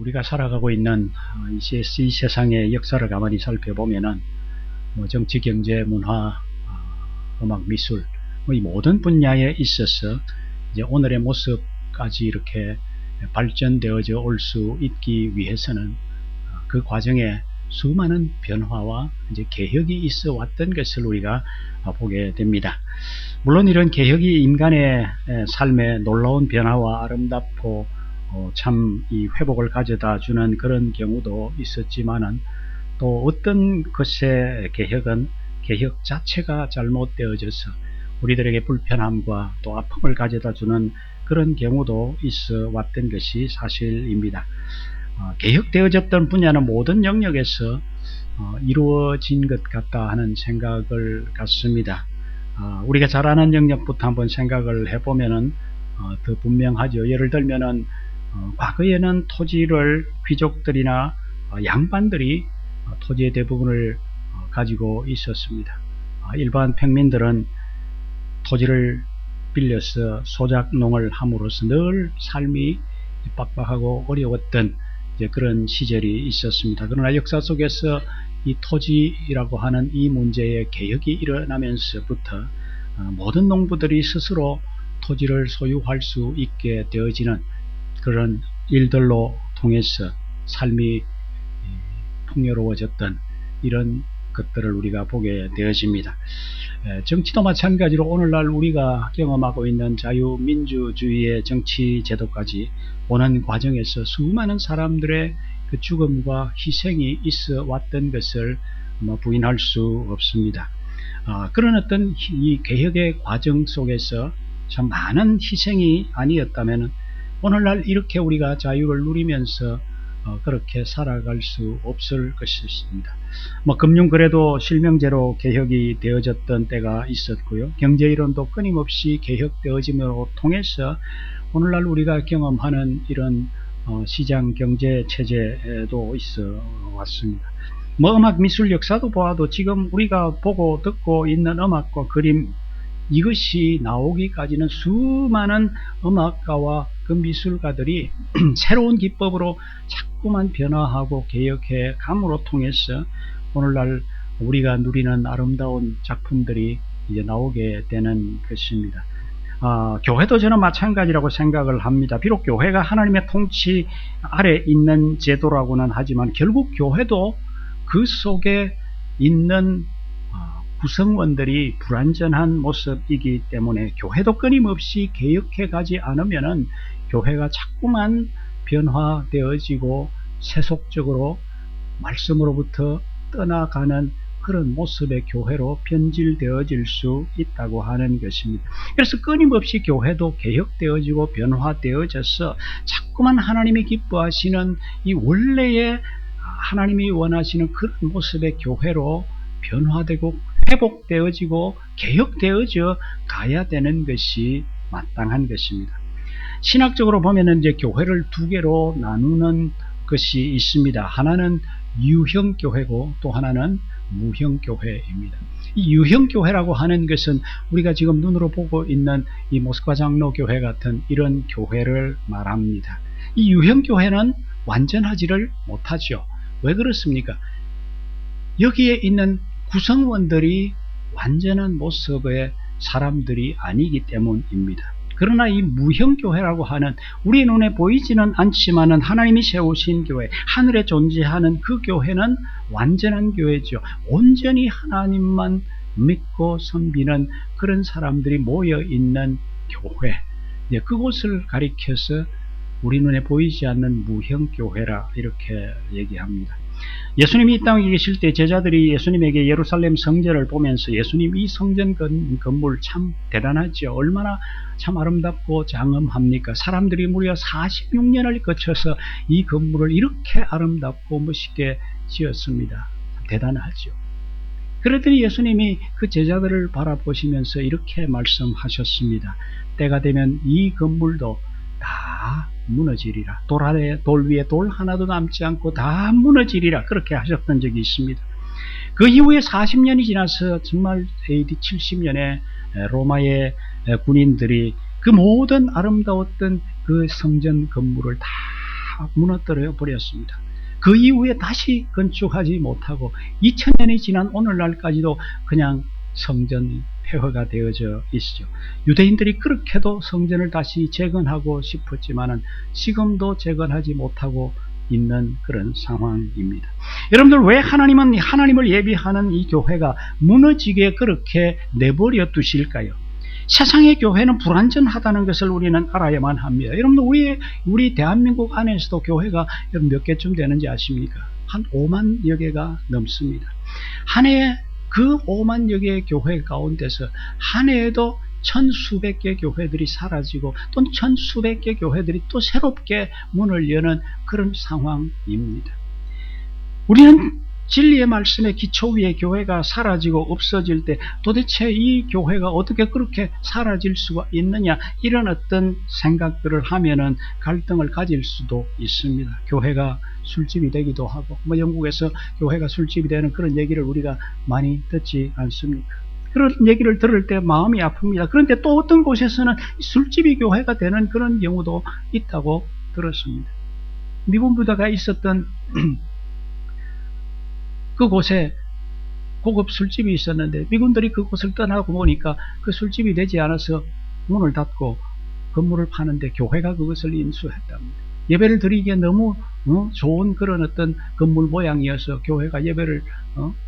우리가 살아가고 있는 이 세상의 역사를 가만히 살펴보면은 정치, 경제, 문화, 음악, 미술 이 모든 분야에 있어서 이제 오늘의 모습까지 이렇게 발전되어져 올 수 있기 위해서는 그 과정에 수많은 변화와 이제 개혁이 있어 왔던 것을 우리가 보게 됩니다. 물론 이런 개혁이 인간의 삶에 놀라운 변화와 아름답고 참 이 회복을 가져다 주는 그런 경우도 있었지만은 또 어떤 것의 개혁은 개혁 자체가 잘못되어져서 우리들에게 불편함과 또 아픔을 가져다 주는 그런 경우도 있어 왔던 것이 사실입니다. 개혁되어졌던 분야는 모든 영역에서 이루어진 것 같다 하는 생각을 갖습니다. 우리가 잘 아는 영역부터 한번 생각을 해보면은 더 분명하죠. 예를 들면은 과거에는 토지를 귀족들이나 양반들이 토지의 대부분을 가지고 있었습니다. 일반 평민들은 토지를 빌려서 소작농을 함으로써 늘 삶이 빡빡하고 어려웠던 그런 시절이 있었습니다. 그러나 역사 속에서 이 토지라고 하는 이 문제의 개혁이 일어나면서부터 모든 농부들이 스스로 토지를 소유할 수 있게 되어지는 그런 일들로 통해서 삶이 풍요로워졌던 이런 것들을 우리가 보게 되어집니다. 정치도 마찬가지로 오늘날 우리가 경험하고 있는 자유민주주의의 정치 제도까지 오는 과정에서 수많은 사람들의 그 죽음과 희생이 있어 왔던 것을 부인할 수 없습니다. 그런 어떤 이 개혁의 과정 속에서 참 많은 희생이 아니었다면 오늘날 이렇게 우리가 자유를 누리면서 그렇게 살아갈 수 없을 것입니다. 금융거래도 실명제로 개혁이 되어졌던 때가 있었고요. 경제이론도 끊임없이 개혁되어짐으로 통해서 오늘날 우리가 경험하는 이런 시장 경제 체제도 있어 왔습니다. 음악 미술 역사도 보아도 지금 우리가 보고 듣고 있는 음악과 그림 이것이 나오기까지는 수많은 음악가와 그 미술가들이 새로운 기법으로 자꾸만 변화하고 개혁해 감으로 통해서 오늘날 우리가 누리는 아름다운 작품들이 이제 나오게 되는 것입니다. 교회도 저는 마찬가지라고 생각을 합니다. 비록 교회가 하나님의 통치 아래 있는 제도라고는 하지만 결국 교회도 그 속에 있는 구성원들이 불완전한 모습이기 때문에 교회도 끊임없이 개혁해 가지 않으면은 교회가 자꾸만 변화되어지고 세속적으로 말씀으로부터 떠나가는 그런 모습의 교회로 변질되어질 수 있다고 하는 것입니다. 그래서 끊임없이 교회도 개혁되어지고 변화되어져서 자꾸만 하나님이 기뻐하시는 이 원래의 하나님이 원하시는 그런 모습의 교회로 변화되고 회복되어지고 개혁되어져 가야 되는 것이 마땅한 것입니다. 신학적으로 보면은 이제 교회를 두 개로 나누는 것이 있습니다. 하나는 유형 교회고 또 하나는 무형 교회입니다. 이 유형 교회라고 하는 것은 우리가 지금 눈으로 보고 있는 이 모스크바 장로 교회 같은 이런 교회를 말합니다. 이 유형 교회는 완전하지를 못하죠. 왜 그렇습니까? 여기에 있는 구성원들이 완전한 모습의 사람들이 아니기 때문입니다. 그러나 이 무형교회라고 하는 우리 눈에 보이지는 않지만은 하나님이 세우신 교회, 하늘에 존재하는 그 교회는 완전한 교회죠. 온전히 하나님만 믿고 섬기는 그런 사람들이 모여있는 교회, 그곳을 가리켜서 우리 눈에 보이지 않는 무형교회라 이렇게 얘기합니다. 예수님이 이 땅에 계실 때 제자들이 예수님에게 예루살렘 성전을 보면서 예수님 이 성전 건물 참 대단하죠. 얼마나 참 아름답고 장엄합니까? 사람들이 무려 46년을 거쳐서 이 건물을 이렇게 아름답고 멋있게 지었습니다. 대단하죠. 그랬더니 예수님이 그 제자들을 바라보시면서 이렇게 말씀하셨습니다. 때가 되면 이 건물도 다 무너지리라. 돌 위에 돌 하나도 남지 않고 다 무너지리라. 그렇게 하셨던 적이 있습니다. 그 이후에 40년이 지나서 정말 AD 70년에 로마의 군인들이 그 모든 아름다웠던 그 성전 건물을 다 다 무너뜨려 버렸습니다. 그 이후에 다시 건축하지 못하고 2000년이 지난 오늘날까지도 그냥 성전이 폐허가 되어져 있죠. 유대인들이 그렇게도 성전을 다시 재건하고 싶었지만은 지금도 재건하지 못하고 있는 그런 상황입니다. 여러분들, 왜 하나님은 하나님을 예비하는 이 교회가 무너지게 그렇게 내버려 두실까요? 세상의 교회는 불완전하다는 것을 우리는 알아야만 합니다. 여러분들, 우리 대한민국 안에서도 교회가 몇 개쯤 되는지 아십니까? 한 5만여 개가 넘습니다. 한 해에 그 5만여 개의 교회 가운데서 한 해에도 천수백 개 교회들이 사라지고 또 천수백 개 교회들이 또 새롭게 문을 여는 그런 상황입니다. 우리는 진리의 말씀의 기초 위에 교회가 사라지고 없어질 때 도대체 이 교회가 어떻게 그렇게 사라질 수가 있느냐, 이런 어떤 생각들을 하면은 갈등을 가질 수도 있습니다. 교회가 술집이 되기도 하고, 영국에서 교회가 술집이 되는 그런 얘기를 우리가 많이 듣지 않습니까? 그런 얘기를 들을 때 마음이 아픕니다. 그런데 또 어떤 곳에서는 술집이 교회가 되는 그런 경우도 있다고 들었습니다. 미군 부대가 있었던 그곳에 고급 술집이 있었는데 미군들이 그곳을 떠나고 보니까 그 술집이 되지 않아서 문을 닫고 건물을 파는데 교회가 그것을 인수했답니다. 예배를 드리기에 너무 좋은 그런 어떤 건물 모양이어서 교회가 예배를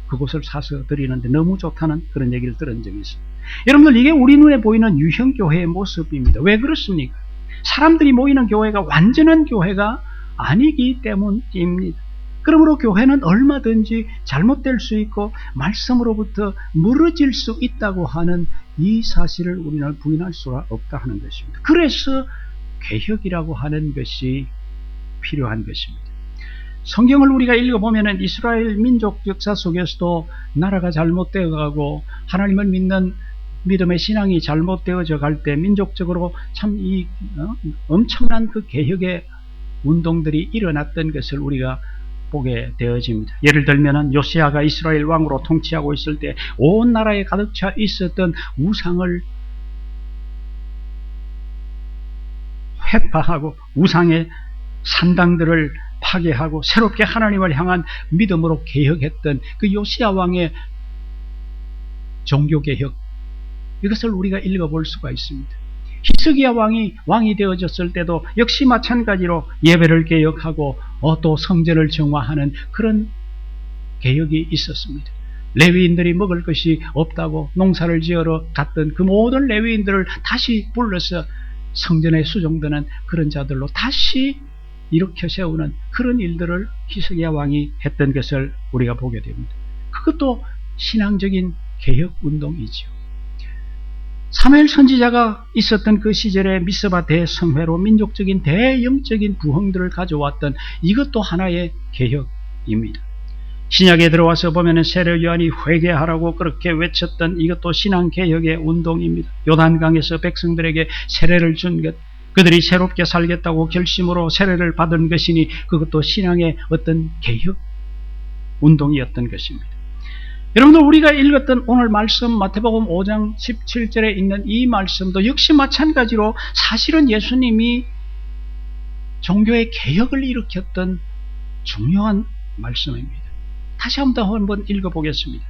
그곳을 사서 드리는데 너무 좋다는 그런 얘기를 들은 적이 있습니다. 여러분들, 이게 우리 눈에 보이는 유형교회의 모습입니다. 왜 그렇습니까? 사람들이 모이는 교회가 완전한 교회가 아니기 때문입니다. 그러므로 교회는 얼마든지 잘못될 수 있고 말씀으로부터 멀어질 수 있다고 하는 이 사실을 우리는 부인할 수가 없다 하는 것입니다. 그래서 개혁이라고 하는 것이 필요한 것입니다. 성경을 우리가 읽어보면 이스라엘 민족 역사 속에서도 나라가 잘못되어 가고 하나님을 믿는 믿음의 신앙이 잘못되어져 갈 때 민족적으로 참 엄청난 그 개혁의 운동들이 일어났던 것을 우리가 보게 되어집니다. 예를 들면 요시야가 이스라엘 왕으로 통치하고 있을 때 온 나라에 가득 차 있었던 우상을 회파하고 우상의 산당들을 파괴하고 새롭게 하나님을 향한 믿음으로 개혁했던 그 요시야 왕의 종교개혁, 이것을 우리가 읽어볼 수가 있습니다. 히스기야 왕이 되어졌을 때도 역시 마찬가지로 예배를 개혁하고 또 성전을 정화하는 그런 개혁이 있었습니다. 레위인들이 먹을 것이 없다고 농사를 지으러 갔던 그 모든 레위인들을 다시 불러서 성전에 수종되는 그런 자들로 다시 일으켜 세우는 그런 일들을 히스기야 왕이 했던 것을 우리가 보게 됩니다. 그것도 신앙적인 개혁운동이죠. 사무엘 선지자가 있었던 그 시절에 미스바 대성회로 민족적인 대영적인 부흥들을 가져왔던 이것도 하나의 개혁입니다. 신약에 들어와서 보면 세례 요한이 회개하라고 그렇게 외쳤던 이것도 신앙개혁의 운동입니다. 요단강에서 백성들에게 세례를 준 것, 그들이 새롭게 살겠다고 결심으로 세례를 받은 것이니 그것도 신앙의 어떤 개혁 운동이었던 것입니다. 여러분들, 우리가 읽었던 오늘 말씀 마태복음 5장 17절에 있는 이 말씀도 역시 마찬가지로 사실은 예수님이 종교의 개혁을 일으켰던 중요한 말씀입니다. 다시 한번 읽어보겠습니다.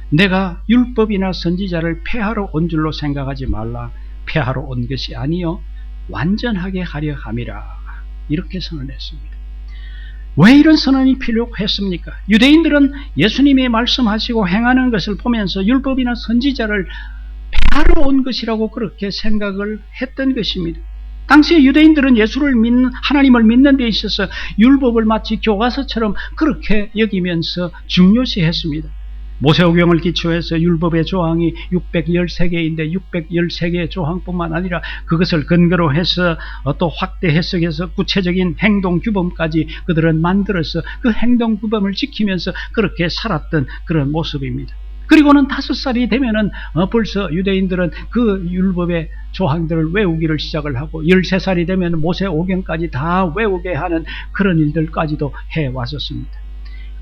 내가 율법이나 선지자를 폐하러 온 줄로 생각하지 말라. 폐하러 온 것이 아니요 완전하게 하려 함이라. 이렇게 선언했습니다. 왜 이런 선언이 필요했습니까? 유대인들은 예수님이 말씀하시고 행하는 것을 보면서 율법이나 선지자를 폐하러 온 것이라고 그렇게 생각을 했던 것입니다. 당시에 유대인들은 하나님을 믿는 데 있어서 율법을 마치 교과서처럼 그렇게 여기면서 중요시했습니다. 모세오경을 기초해서 율법의 조항이 613개인데 613개의 조항뿐만 아니라 그것을 근거로 해서 또 확대 해석해서 구체적인 행동 규범까지 그들은 만들어서 그 행동 규범을 지키면서 그렇게 살았던 그런 모습입니다. 그리고는 5살이 되면은 벌써 유대인들은 그 율법의 조항들을 외우기를 시작을 하고 13살이 되면 모세오경까지 다 외우게 하는 그런 일들까지도 해왔었습니다.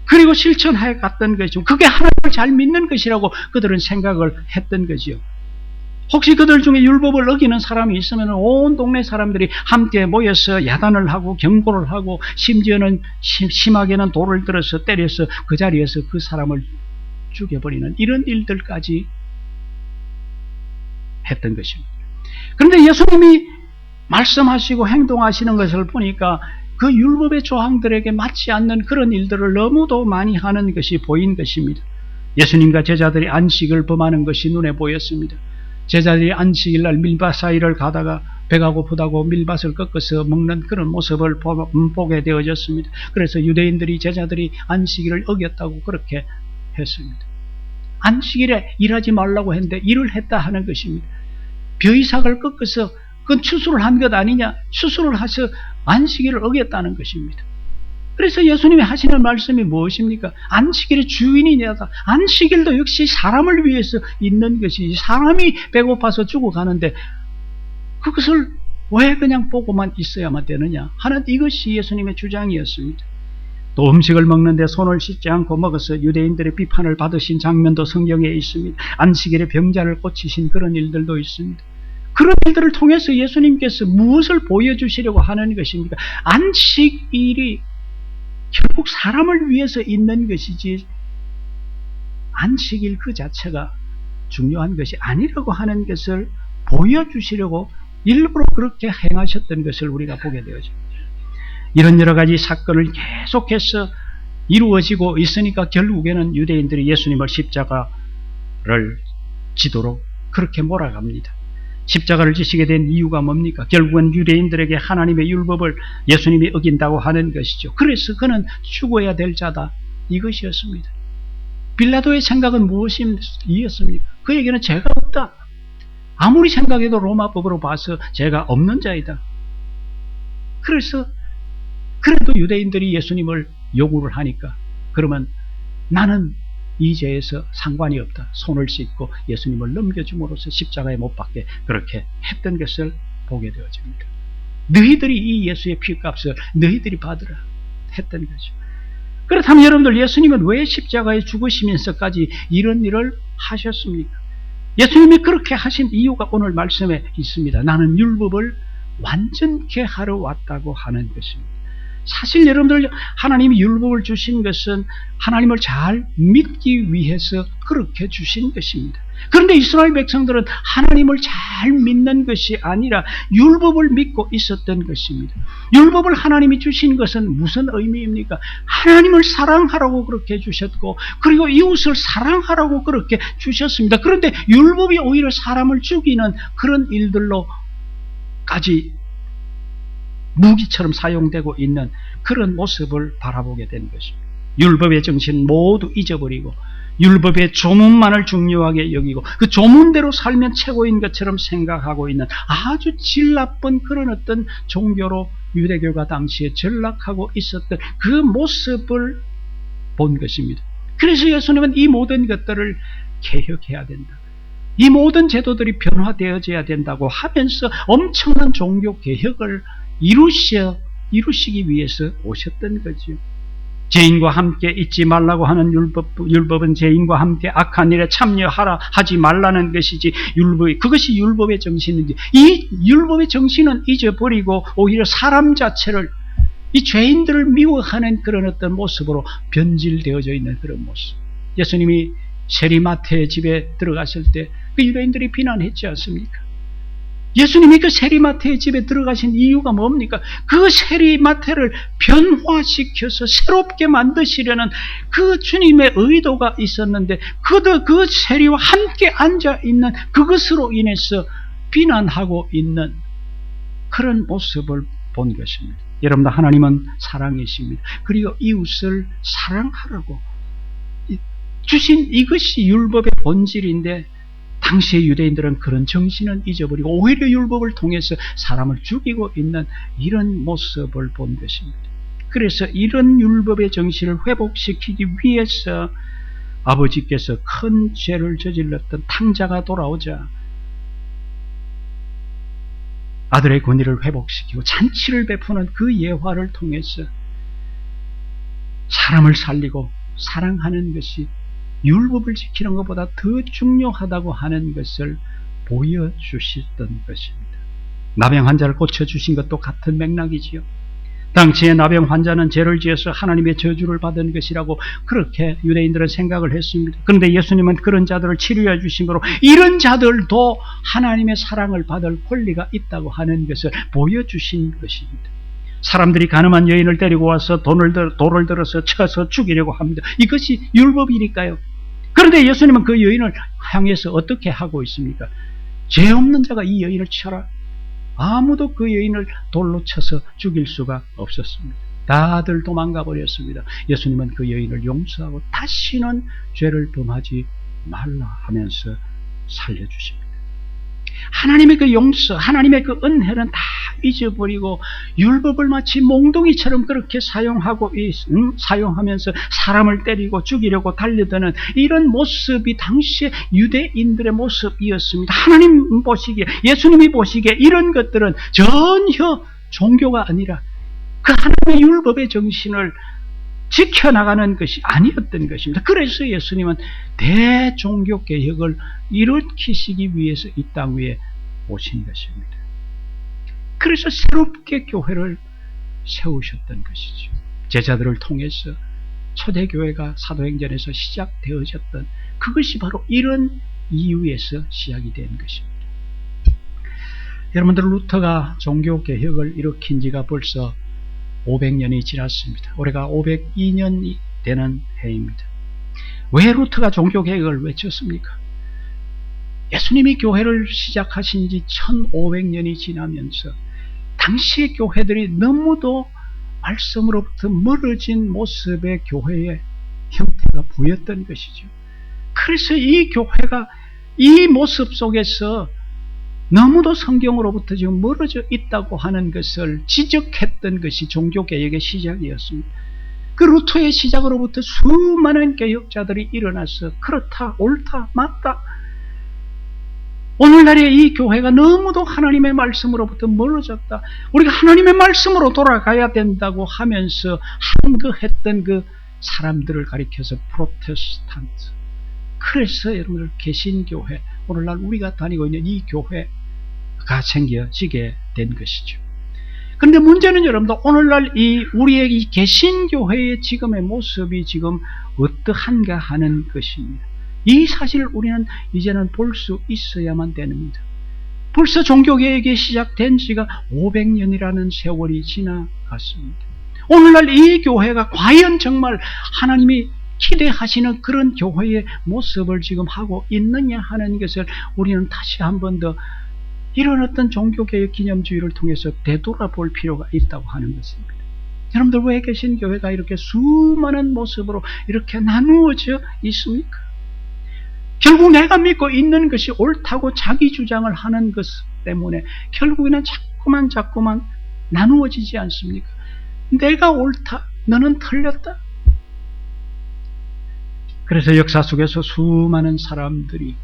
그리고 실천해 갔던 것이죠. 그게 하나님을 잘 믿는 것이라고 그들은 생각을 했던 거지요. 혹시 그들 중에 율법을 어기는 사람이 있으면 온 동네 사람들이 함께 모여서 야단을 하고 경고를 하고 심지어는 심하게는 돌을 들어서 때려서 그 자리에서 그 사람을 죽여버리는 이런 일들까지 했던 것입니다. 그런데 예수님이 말씀하시고 행동하시는 것을 보니까 그 율법의 조항들에게 맞지 않는 그런 일들을 너무도 많이 하는 것이 보인 것입니다. 예수님과 제자들이 안식을 범하는 것이 눈에 보였습니다. 제자들이 안식일날 밀밭 사이를 가다가 배가 고프다고 밀밭을 꺾어서 먹는 그런 모습을 보게 되어졌습니다. 그래서 유대인들이 제자들이 안식일을 어겼다고 그렇게 했습니다. 안식일에 일하지 말라고 했는데 일을 했다 하는 것입니다. 벼이삭을 꺾어서 그건 추수를 한 것 아니냐? 추수를 해서 안식일을 어겼다는 것입니다. 그래서 예수님이 하시는 말씀이 무엇입니까? 안식일의 주인이냐다. 안식일도 역시 사람을 위해서 있는 것이지 사람이 배고파서 죽어가는데 그것을 왜 그냥 보고만 있어야만 되느냐 하는 이것이 예수님의 주장이었습니다. 또 음식을 먹는데 손을 씻지 않고 먹어서 유대인들의 비판을 받으신 장면도 성경에 있습니다. 안식일에 병자를 고치신 그런 일들도 있습니다. 그런 일들을 통해서 예수님께서 무엇을 보여주시려고 하는 것입니까? 안식일이 결국 사람을 위해서 있는 것이지 안식일 그 자체가 중요한 것이 아니라고 하는 것을 보여주시려고 일부러 그렇게 행하셨던 것을 우리가 보게 되어집니다. 이런 여러 가지 사건을 계속해서 이루어지고 있으니까 결국에는 유대인들이 예수님을 십자가를 지도록 그렇게 몰아갑니다. 십자가를 지시게 된 이유가 뭡니까? 결국은 유대인들에게 하나님의 율법을 예수님이 어긴다고 하는 것이죠. 그래서 그는 죽어야 될 자다. 이것이었습니다. 빌라도의 생각은 무엇이었습니까? 그에게는 죄가 없다. 아무리 생각해도 로마법으로 봐서 죄가 없는 자이다. 그래서 그래도 유대인들이 예수님을 요구를 하니까 그러면 나는 이 죄에서 상관이 없다. 손을 씻고 예수님을 넘겨줌으로써 십자가에 못 박게 그렇게 했던 것을 보게 되어집니다. 너희들이 이 예수의 피값을 너희들이 받으라 했던 거죠. 그렇다면 여러분들 예수님은 왜 십자가에 죽으시면서까지 이런 일을 하셨습니까? 예수님이 그렇게 하신 이유가 오늘 말씀에 있습니다. 나는 율법을 완전케 하러 왔다고 하는 것입니다. 사실 여러분들 하나님이 율법을 주신 것은 하나님을 잘 믿기 위해서 그렇게 주신 것입니다. 그런데 이스라엘 백성들은 하나님을 잘 믿는 것이 아니라 율법을 믿고 있었던 것입니다. 율법을 하나님이 주신 것은 무슨 의미입니까? 하나님을 사랑하라고 그렇게 주셨고 그리고 이웃을 사랑하라고 그렇게 주셨습니다. 그런데 율법이 오히려 사람을 죽이는 그런 일들로까지 무기처럼 사용되고 있는 그런 모습을 바라보게 된 것입니다. 율법의 정신 모두 잊어버리고 율법의 조문만을 중요하게 여기고 그 조문대로 살면 최고인 것처럼 생각하고 있는 아주 질 나쁜 그런 어떤 종교로 유대교가 당시에 전락하고 있었던 그 모습을 본 것입니다. 그래서 예수님은 이 모든 것들을 개혁해야 된다. 이 모든 제도들이 변화되어져야 된다고 하면서 엄청난 종교 개혁을 이루시기 위해서 오셨던 거죠. 죄인과 함께 있지 말라고 하는 율법은 죄인과 함께 악한 일에 참여하라 하지 말라는 것이지 그것이 율법의 정신인지 이 율법의 정신은 잊어버리고 오히려 사람 자체를 이 죄인들을 미워하는 그런 어떤 모습으로 변질되어져 있는 그런 모습. 예수님이 세리마태의 집에 들어갔을 때 그 유대인들이 비난했지 않습니까? 예수님이 그 세리마태의 집에 들어가신 이유가 뭡니까? 그 세리마태를 변화시켜서 새롭게 만드시려는 그 주님의 의도가 있었는데 그 세리와 함께 앉아있는 그것으로 인해서 비난하고 있는 그런 모습을 본 것입니다. 여러분들 하나님은 사랑이십니다. 그리고 이웃을 사랑하라고 주신 이것이 율법의 본질인데 당시의 유대인들은 그런 정신은 잊어버리고 오히려 율법을 통해서 사람을 죽이고 있는 이런 모습을 본 것입니다. 그래서 이런 율법의 정신을 회복시키기 위해서 아버지께서 큰 죄를 저질렀던 탕자가 돌아오자 아들의 권위를 회복시키고 잔치를 베푸는 그 예화를 통해서 사람을 살리고 사랑하는 것이 율법을 지키는 것보다 더 중요하다고 하는 것을 보여주셨던 것입니다. 나병 환자를 고쳐주신 것도 같은 맥락이지요. 당시에 나병 환자는 죄를 지어서 하나님의 저주를 받은 것이라고 그렇게 유대인들은 생각을 했습니다. 그런데 예수님은 그런 자들을 치료해 주심으로 이런 자들도 하나님의 사랑을 받을 권리가 있다고 하는 것을 보여주신 것입니다. 사람들이 가늠한 여인을 데리고 와서 돌을 들어서 쳐서 죽이려고 합니다. 이것이 율법이니까요. 그런데 예수님은 그 여인을 향해서 어떻게 하고 있습니까? 죄 없는 자가 이 여인을 쳐라. 아무도 그 여인을 돌로 쳐서 죽일 수가 없었습니다. 다들 도망가 버렸습니다. 예수님은 그 여인을 용서하고 다시는 죄를 범하지 말라 하면서 살려주십니다. 하나님의 그 용서, 하나님의 그 은혜는 다 잊어버리고 율법을 마치 몽둥이처럼 그렇게 사용하면서 사람을 때리고 죽이려고 달려드는 이런 모습이 당시의 유대인들의 모습이었습니다. 하나님 보시기에, 예수님이 보시기에 이런 것들은 전혀 종교가 아니라 그 하나님의 율법의 정신을 지켜나가는 것이 아니었던 것입니다. 그래서 예수님은 대종교개혁을 일으키시기 위해서 이 땅 위에 오신 것입니다. 그래서 새롭게 교회를 세우셨던 것이죠. 제자들을 통해서 초대교회가 사도행전에서 시작되어졌던 그것이 바로 이런 이유에서 시작이 된 것입니다. 여러분들, 루터가 종교개혁을 일으킨 지가 벌써 500년이 지났습니다. 올해가 502년이 되는 해입니다. 왜 루터가 종교개혁을 외쳤습니까? 예수님이 교회를 시작하신 지 1500년이 지나면서 당시의 교회들이 너무도 말씀으로부터 멀어진 모습의 교회의 형태가 보였던 것이죠. 그래서 이 교회가 이 모습 속에서 너무도 성경으로부터 지금 멀어져 있다고 하는 것을 지적했던 것이 종교개혁의 시작이었습니다. 그 루터의 시작으로부터 수많은 개혁자들이 일어나서 그렇다, 옳다, 맞다. 오늘날의 이 교회가 너무도 하나님의 말씀으로부터 멀어졌다. 우리가 하나님의 말씀으로 돌아가야 된다고 하면서 항거했던 그 사람들을 가리켜서 프로테스탄트. 그래서 여러분들 개신교회, 오늘날 우리가 다니고 있는 이 교회가 생겨지게 된 것이죠. 그런데 문제는 여러분들, 오늘날 우리의 이 개신교회의 지금의 모습이 지금 어떠한가 하는 것입니다. 이 사실을 우리는 이제는 볼 수 있어야만 됩니다. 벌써 종교개혁이 시작된 지가 500년이라는 세월이 지나갔습니다. 오늘날 이 교회가 과연 정말 하나님이 기대하시는 그런 교회의 모습을 지금 하고 있느냐 하는 것을 우리는 다시 한 번 더 이런 어떤 종교개혁 기념주의를 통해서 되돌아볼 필요가 있다고 하는 것입니다. 여러분들, 왜 개신교회가 이렇게 수많은 모습으로 이렇게 나누어져 있습니까? 결국 내가 믿고 있는 것이 옳다고 자기 주장을 하는 것 때문에 결국에는 자꾸만 나누어지지 않습니까? 내가 옳다, 너는 틀렸다. 그래서 역사 속에서 수많은 사람들이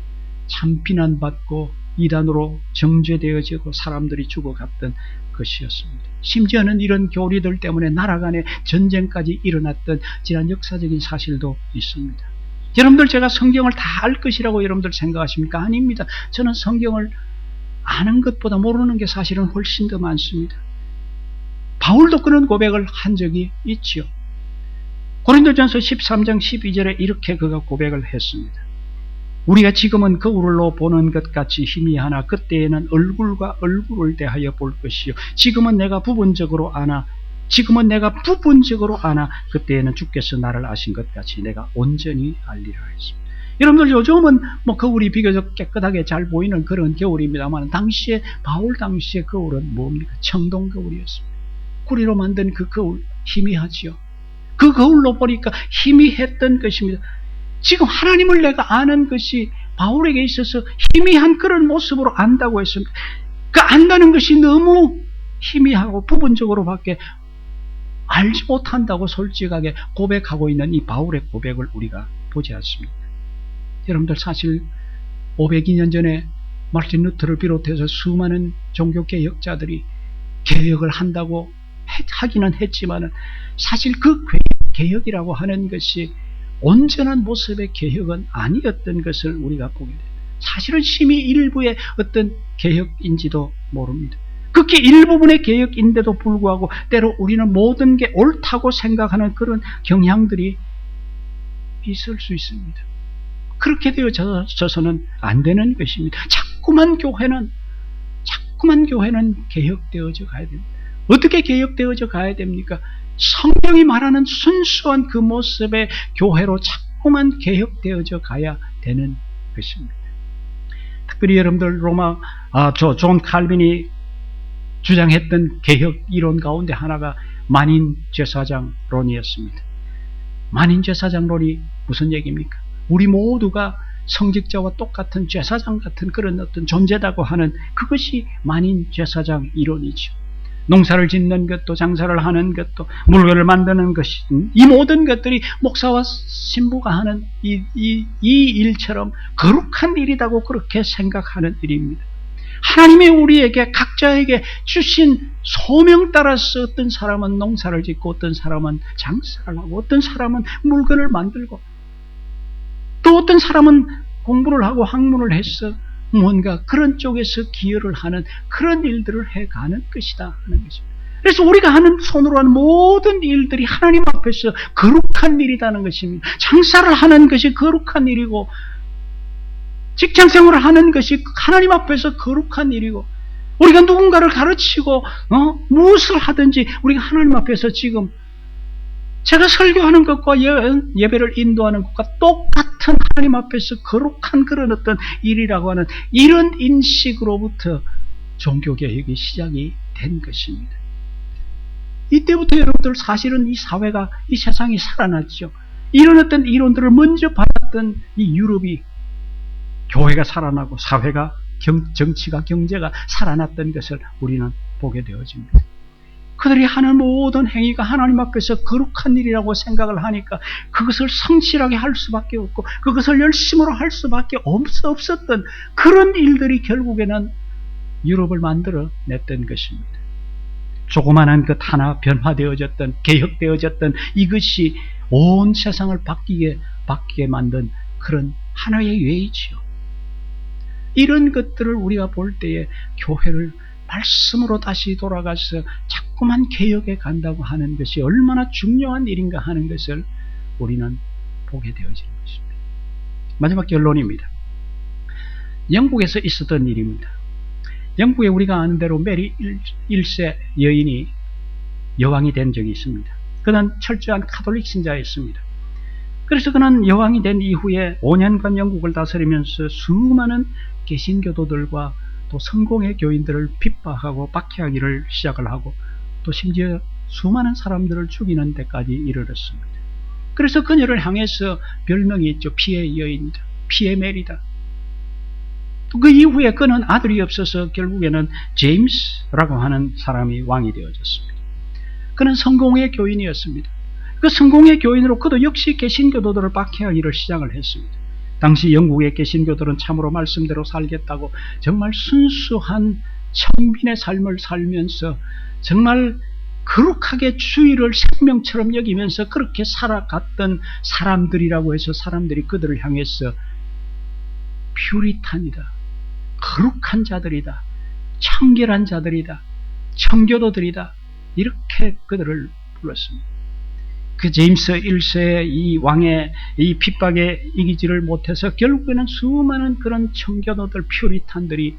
참 비난받고 이단으로 정죄되어지고 사람들이 죽어갔던 것이었습니다. 심지어는 이런 교리들 때문에 나라 간의 전쟁까지 일어났던 지난 역사적인 사실도 있습니다. 여러분들, 제가 성경을 다 알 것이라고 여러분들 생각하십니까? 아닙니다. 저는 성경을 아는 것보다 모르는 게 사실은 훨씬 더 많습니다. 바울도 그런 고백을 한 적이 있지요. 고린도전서 13장 12절에 이렇게 그가 고백을 했습니다. 우리가 지금은 거울로 보는 것 같이 희미하나 그때에는 얼굴과 얼굴을 대하여 볼 것이요. 지금은 내가 부분적으로 아나 그때에는 주께서 나를 아신 것 같이 내가 온전히 알리라 했습니다. 여러분들, 요즘은 거울이 비교적 깨끗하게 잘 보이는 그런 거울입니다만 바울 당시의 거울은 뭡니까? 청동 거울이었습니다. 구리로 만든 그 거울, 희미하지요. 그 거울로 보니까 희미했던 것입니다. 지금 하나님을 내가 아는 것이 바울에게 있어서 희미한 그런 모습으로 안다고 했습니다. 그 안다는 것이 너무 희미하고 부분적으로밖에 알지 못한다고 솔직하게 고백하고 있는 이 바울의 고백을 우리가 보지 않습니다. 여러분들, 사실 502년 전에 마르틴 루터를 비롯해서 수많은 종교개혁자들이 개혁을 한다고 하기는 했지만 사실 그 개혁이라고 하는 것이 온전한 모습의 개혁은 아니었던 것을 우리가 보게 됩니다. 사실은 심히 일부의 어떤 개혁인지도 모릅니다. 극히 일부분의 개혁인데도 불구하고 때로 우리는 모든 게 옳다고 생각하는 그런 경향들이 있을 수 있습니다. 그렇게 되어져서는 안 되는 것입니다. 자꾸만 교회는 개혁되어져 가야 됩니다. 어떻게 개혁되어져 가야 됩니까? 성경이 말하는 순수한 그 모습의 교회로 자꾸만 개혁되어져 가야 되는 것입니다. 특별히 여러분들 존 칼빈이 주장했던 개혁 이론 가운데 하나가 만인제사장론이었습니다. 만인제사장론이 무슨 얘기입니까? 우리 모두가 성직자와 똑같은 제사장 같은 그런 어떤 존재다고 하는 그것이 만인제사장 이론이죠. 농사를 짓는 것도 장사를 하는 것도 물건을 만드는 것이 이 모든 것들이 목사와 신부가 하는 이 일처럼 거룩한 일이라고 그렇게 생각하는 일입니다. 하나님이 우리에게 각자에게 주신 소명 따라서 어떤 사람은 농사를 짓고 어떤 사람은 장사를 하고 어떤 사람은 물건을 만들고 또 어떤 사람은 공부를 하고 학문을 해서 뭔가 그런 쪽에서 기여를 하는 그런 일들을 해가는 것이다 하는 것입니다. 그래서 우리가 하는 손으로 하는 모든 일들이 하나님 앞에서 거룩한 일이라는 것입니다. 장사를 하는 것이 거룩한 일이고 직장생활을 하는 것이 하나님 앞에서 거룩한 일이고 우리가 누군가를 가르치고 무엇을 하든지 우리가 하나님 앞에서 지금 제가 설교하는 것과 예배를 인도하는 것과 똑같은 하나님 앞에서 거룩한 그런 어떤 일이라고 하는 이런 인식으로부터 종교개혁이 시작이 된 것입니다. 이때부터 여러분들 사실은 이 사회가 이 세상이 살아났죠. 이런 어떤 이론들을 먼저 받았던 이 유럽이 교회가 살아나고 사회가 정치가 경제가 살아났던 것을 우리는 보게 되어집니다. 그들이 하는 모든 행위가 하나님 앞에서 거룩한 일이라고 생각을 하니까 그것을 성실하게 할 수밖에 없고 그것을 열심으로 할 수밖에 없었던 그런 일들이 결국에는 유럽을 만들어 냈던 것입니다. 조그만한 것 하나 변화되어졌던 개혁되어졌던 이것이 온 세상을 바뀌게 만든 그런 하나의 예이지요. 이런 것들을 우리가 볼 때에 교회를 말씀으로 다시 돌아가서 자꾸만 개혁해 간다고 하는 것이 얼마나 중요한 일인가 하는 것을 우리는 보게 되어지는 것입니다. 마지막 결론입니다. 영국에서 있었던 일입니다. 영국에 우리가 아는 대로 메리 1세 여인이 여왕이 된 적이 있습니다. 그는 철저한 카톨릭 신자였습니다. 그래서 그는 여왕이 된 이후에 5년간 영국을 다스리면서 수많은 개신교도들과 또 성공의 교인들을 핍박하고 박해하기를 시작을 하고 또 심지어 수많은 사람들을 죽이는 데까지 이르렀습니다. 그래서 그녀를 향해서 별명이 있죠. 피의 여인이다. 피의 메리다. 또 그 이후에 그는 아들이 없어서 결국에는 제임스라고 하는 사람이 왕이 되어졌습니다. 그는 성공의 교인이었습니다. 그 성공의 교인으로 그도 역시 개신교도들을 박해하기를 시작을 했습니다. 당시 영국의 개신교들은 참으로 말씀대로 살겠다고 정말 순수한 청빈의 삶을 살면서 정말 거룩하게 주의를 생명처럼 여기면서 그렇게 살아갔던 사람들이라고 해서 사람들이 그들을 향해서 퓨리탄이다, 거룩한 자들이다, 청결한 자들이다, 청교도들이다 이렇게 그들을 불렀습니다. 그 제임스 1세의 이 왕의 이 핍박에 이기지를 못해서 결국에는 수많은 그런 청교도들 퓨리탄들이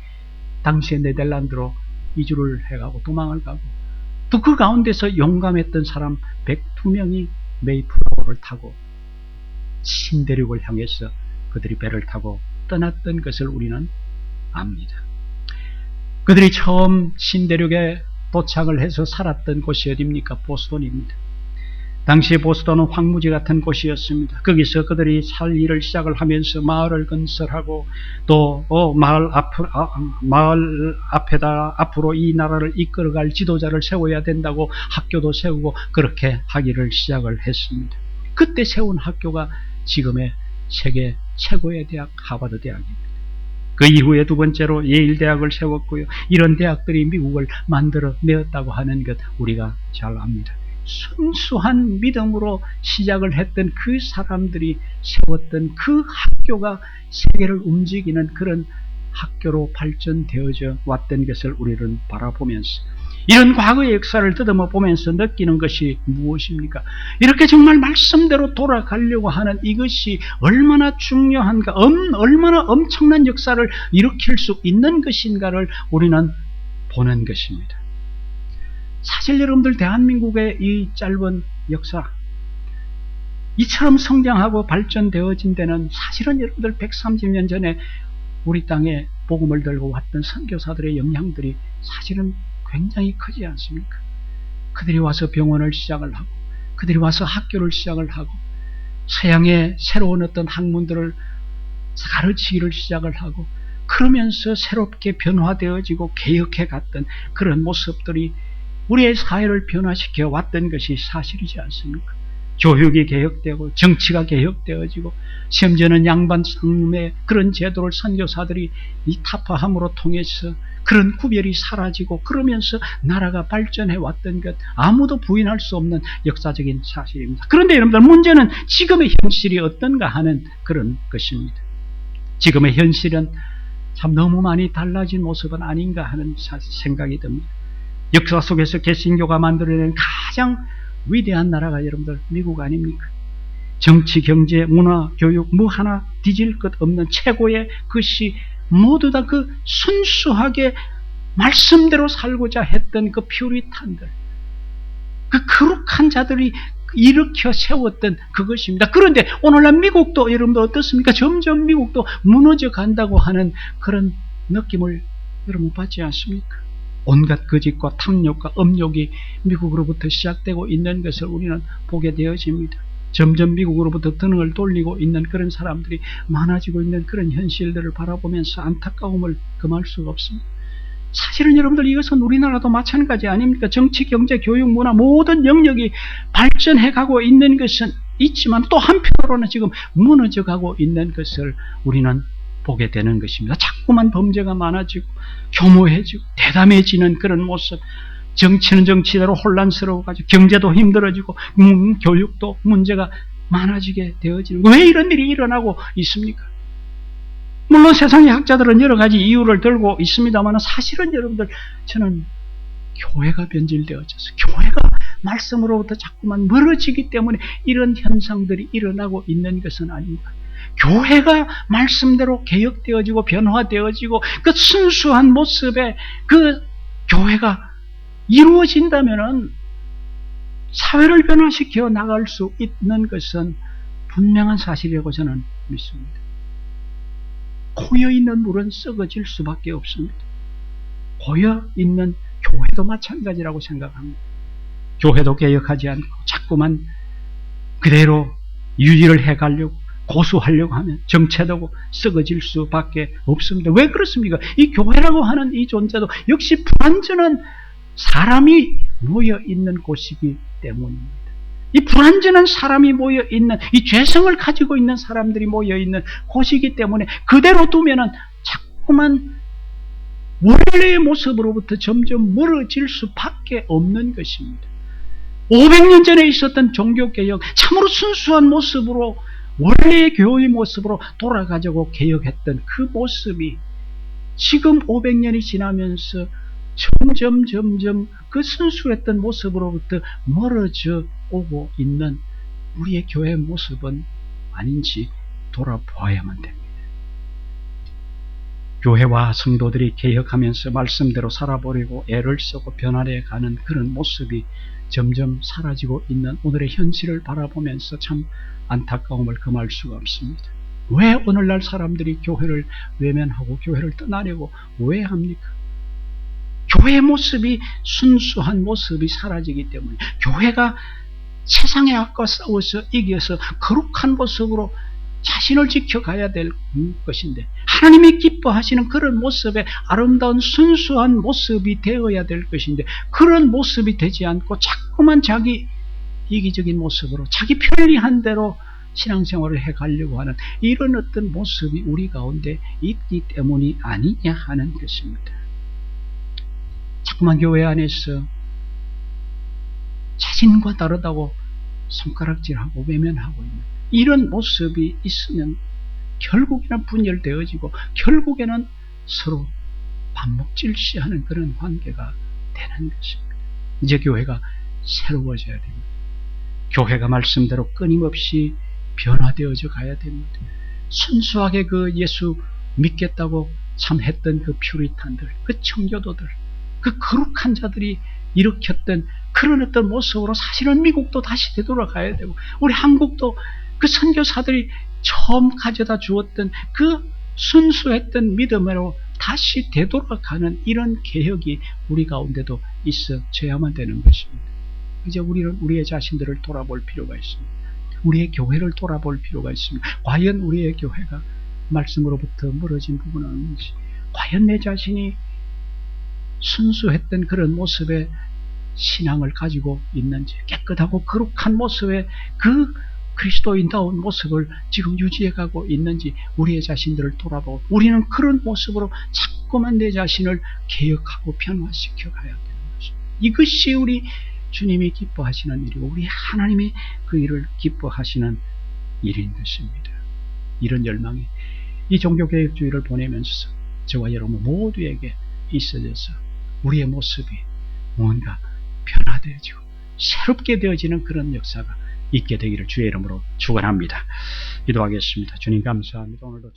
당시의 네덜란드로 이주를 해가고 도망을 가고 또 그 가운데서 용감했던 사람 102명이 메이플라워를 타고 신대륙을 향해서 그들이 배를 타고 떠났던 것을 우리는 압니다. 그들이 처음 신대륙에 도착을 해서 살았던 곳이 어디입니까? 보스턴입니다. 당시 보스턴은 황무지 같은 곳이었습니다. 거기서 그들이 살 일을 시작을 하면서 마을을 건설하고 또 마을 앞에다 앞으로 이 나라를 이끌어갈 지도자를 세워야 된다고 학교도 세우고 그렇게 하기를 시작을 했습니다. 그때 세운 학교가 지금의 세계 최고의 대학 하버드 대학입니다. 그 이후에 두 번째로 예일 대학을 세웠고요. 이런 대학들이 미국을 만들어 내었다고 하는 것 우리가 잘 압니다. 순수한 믿음으로 시작을 했던 그 사람들이 세웠던 그 학교가 세계를 움직이는 그런 학교로 발전되어져 왔던 것을 우리는 바라보면서 이런 과거의 역사를 더듬어 보면서 느끼는 것이 무엇입니까? 이렇게 정말 말씀대로 돌아가려고 하는 이것이 얼마나 중요한가, 얼마나 엄청난 역사를 일으킬 수 있는 것인가를 우리는 보는 것입니다. 사실 여러분들 대한민국의 이 짧은 역사, 이처럼 성장하고 발전되어진 데는 사실은 여러분들 130년 전에 우리 땅에 복음을 들고 왔던 선교사들의 영향들이 사실은 굉장히 크지 않습니까? 그들이 와서 병원을 시작을 하고 그들이 와서 학교를 시작을 하고 서양의 새로운 어떤 학문들을 가르치기를 시작을 하고 그러면서 새롭게 변화되어지고 개혁해 갔던 그런 모습들이 우리의 사회를 변화시켜 왔던 것이 사실이지 않습니까? 교육이 개혁되고 정치가 개혁되어지고 심지어는 양반 쌍놈의 그런 제도를 선교사들이 이 타파함으로 통해서 그런 구별이 사라지고 그러면서 나라가 발전해 왔던 것 아무도 부인할 수 없는 역사적인 사실입니다. 그런데 여러분들 문제는 지금의 현실이 어떤가 하는 그런 것입니다. 지금의 현실은 참 너무 많이 달라진 모습은 아닌가 하는 생각이 듭니다. 역사 속에서 개신교가 만들어낸 가장 위대한 나라가 여러분들 미국 아닙니까? 정치, 경제, 문화, 교육 뭐 하나 뒤질 것 없는 최고의 것이 모두 다 그 순수하게 말씀대로 살고자 했던 그 퓨리탄들, 그 거룩한 자들이 일으켜 세웠던 그것입니다. 그런데 오늘날 미국도 여러분들 어떻습니까? 점점 미국도 무너져 간다고 하는 그런 느낌을 여러분 받지 않습니까? 온갖 거짓과 탐욕과 음욕이 미국으로부터 시작되고 있는 것을 우리는 보게 되어집니다. 점점 미국으로부터 등을 돌리고 있는 그런 사람들이 많아지고 있는 그런 현실들을 바라보면서 안타까움을 금할 수가 없습니다. 사실은 여러분들 이것은 우리나라도 마찬가지 아닙니까? 정치, 경제, 교육, 문화 모든 영역이 발전해가고 있는 것은 있지만 또 한편으로는 지금 무너져가고 있는 것을 우리는 보게 되는 것입니다. 자꾸만 범죄가 많아지고 교모해지고 대담해지는 그런 모습, 정치는 정치대로 혼란스러워가지고 경제도 힘들어지고 교육도 문제가 많아지게 되어지는 왜 이런 일이 일어나고 있습니까? 물론 세상의 학자들은 여러 가지 이유를 들고 있습니다만 사실은 여러분들 저는 교회가 변질되어져서 교회가 말씀으로부터 자꾸만 멀어지기 때문에 이런 현상들이 일어나고 있는 것은 아닌가. 교회가 말씀대로 개혁되어지고 변화되어지고 그 순수한 모습에 그 교회가 이루어진다면은 사회를 변화시켜 나갈 수 있는 것은 분명한 사실이라고 저는 믿습니다. 고여있는 물은 썩어질 수밖에 없습니다. 고여있는 교회도 마찬가지라고 생각합니다. 교회도 개혁하지 않고 자꾸만 그대로 유지를 해가려고 고수하려고 하면 정체되고 썩어질 수밖에 없습니다. 왜 그렇습니까? 이 교회라고 하는 이 존재도 역시 불완전한 사람이 모여있는 곳이기 때문입니다. 이 불완전한 사람이 모여있는, 이 죄성을 가지고 있는 사람들이 모여있는 곳이기 때문에 그대로 두면은 자꾸만 원래의 모습으로부터 점점 멀어질 수밖에 없는 것입니다. 500년 전에 있었던 종교개혁, 참으로 순수한 모습으로 원래의 교회의 모습으로 돌아가자고 개혁했던 그 모습이 지금 500년이 지나면서 점점 그 순수했던 모습으로부터 멀어져 오고 있는 우리의 교회의 모습은 아닌지 돌아보아야만 됩니다. 교회와 성도들이 개혁하면서 말씀대로 살아보려고 애를 쓰고 변화해 가는 그런 모습이 점점 사라지고 있는 오늘의 현실을 바라보면서 참 안타까움을 금할 수가 없습니다. 왜 오늘날 사람들이 교회를 외면하고 교회를 떠나려고 왜 합니까? 교회의 모습이 순수한 모습이 사라지기 때문에 교회가 세상의 악과 싸워서 이겨서 거룩한 모습으로 자신을 지켜가야 될 것인데 하나님이 기뻐하시는 그런 모습의 아름다운 순수한 모습이 되어야 될 것인데 그런 모습이 되지 않고 자꾸만 자기 이기적인 모습으로 자기 편리한 대로 신앙생활을 해가려고 하는 이런 어떤 모습이 우리 가운데 있기 때문이 아니냐 하는 것입니다. 자꾸만 교회 안에서 자신과 다르다고 손가락질하고 외면하고 있는 이런 모습이 있으면 결국에는 분열되어지고 결국에는 서로 반목질시하는 그런 관계가 되는 것입니다. 이제 교회가 새로워져야 됩니다. 교회가 말씀대로 끊임없이 변화되어져 가야 됩니다. 순수하게 그 예수 믿겠다고 참 했던 그 퓨리탄들, 그 청교도들, 그 거룩한 자들이 일으켰던 그런 어떤 모습으로 사실은 미국도 다시 되돌아가야 되고 우리 한국도 그 선교사들이 처음 가져다 주었던 그 순수했던 믿음으로 다시 되돌아가는 이런 개혁이 우리 가운데도 있어져야만 되는 것입니다. 이제 우리는 우리의 자신들을 돌아볼 필요가 있습니다. 우리의 교회를 돌아볼 필요가 있습니다. 과연 우리의 교회가 말씀으로부터 멀어진 부분은 없는지, 과연 내 자신이 순수했던 그런 모습의 신앙을 가지고 있는지, 깨끗하고 거룩한 모습의 그 그리스도인다운 모습을 지금 유지해가고 있는지 우리의 자신들을 돌아보고 우리는 그런 모습으로 자꾸만 내 자신을 개혁하고 변화시켜 가야 되는 것입니다. 이것이 우리 주님이 기뻐하시는 일이고 우리 하나님이 그 일을 기뻐하시는 일인 것입니다. 이런 열망이 이 종교개혁주의를 보내면서 저와 여러분 모두에게 있어져서 우리의 모습이 뭔가 변화되어지고 새롭게 되어지는 그런 역사가 있게 되기를 주의 이름으로 축원합니다. 기도하겠습니다. 주님 감사합니다. 오늘도